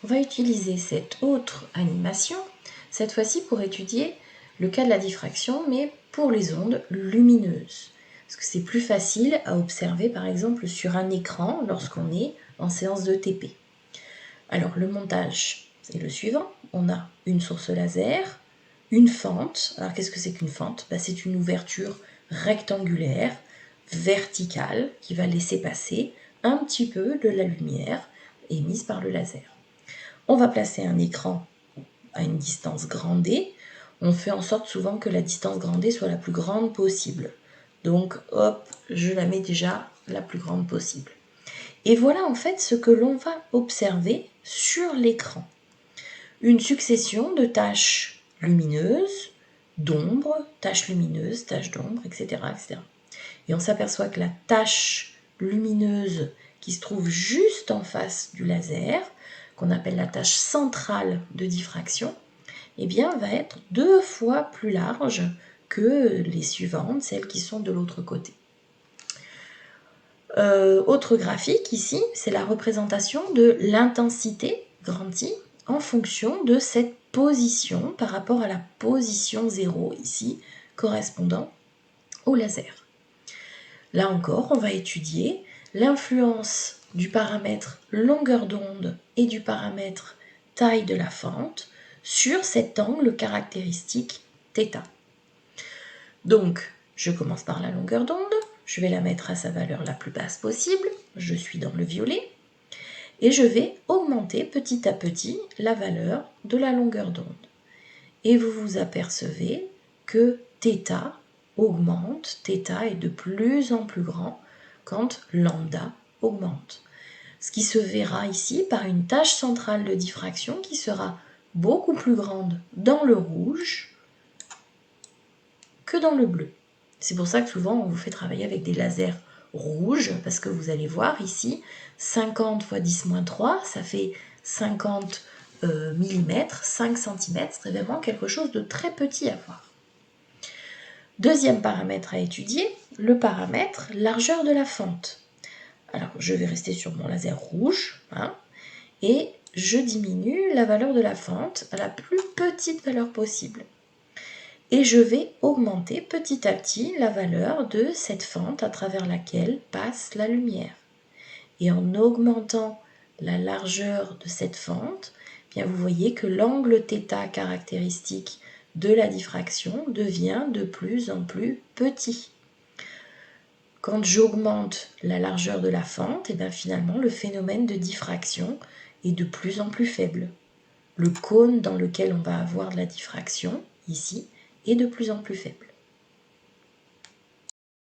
on va utiliser cette autre animation, cette fois-ci pour étudier le cas de la diffraction, mais pour les ondes lumineuses. Parce que c'est plus facile à observer, par exemple, sur un écran lorsqu'on est en séance de TP. Alors, le montage, c'est le suivant. On a une source laser, une fente. Alors, qu'est-ce que c'est qu'une fente? C'est une ouverture rectangulaire, verticale, qui va laisser passer un petit peu de la lumière émise par le laser. On va placer un écran à une distance grand D. On fait en sorte souvent que la distance grand D soit la plus grande possible. Donc, hop, je la mets déjà la plus grande possible. Et voilà en fait ce que l'on va observer sur l'écran. Une succession de taches lumineuses, d'ombre, taches lumineuses, taches d'ombre, etc., etc. Et on s'aperçoit que la tache lumineuse qui se trouve juste en face du laser, qu'on appelle la tache centrale de diffraction, eh bien, va être 2 fois plus large que les suivantes, celles qui sont de l'autre côté. Autre graphique ici, c'est la représentation de l'intensité, grand I, en fonction de cette position par rapport à la position 0 ici, correspondant au laser. Là encore, on va étudier l'influence du paramètre longueur d'onde et du paramètre taille de la fente sur cet angle caractéristique θ. Donc, je commence par la longueur d'onde, je vais la mettre à sa valeur la plus basse possible, je suis dans le violet, et je vais augmenter petit à petit la valeur de la longueur d'onde. Et vous vous apercevez que θ augmente, θ est de plus en plus grand quand lambda augmente. Ce qui se verra ici par une tache centrale de diffraction qui sera beaucoup plus grande dans le rouge que dans le bleu. C'est pour ça que souvent on vous fait travailler avec des lasers rouges, parce que vous allez voir ici, 50 x 10-3, ça fait 50 mm, 5 cm, c'est vraiment quelque chose de très petit à voir. Deuxième paramètre à étudier, le paramètre largeur de la fente. Alors je vais rester sur mon laser rouge, et je diminue la valeur de la fente à la plus petite valeur possible. Et je vais augmenter petit à petit la valeur de cette fente à travers laquelle passe la lumière. Et en augmentant la largeur de cette fente, bien vous voyez que l'angle θ caractéristique de la diffraction devient de plus en plus petit. Quand j'augmente la largeur de la fente, finalement le phénomène de diffraction est de plus en plus faible. Le cône dans lequel on va avoir de la diffraction, ici, est de plus en plus faible.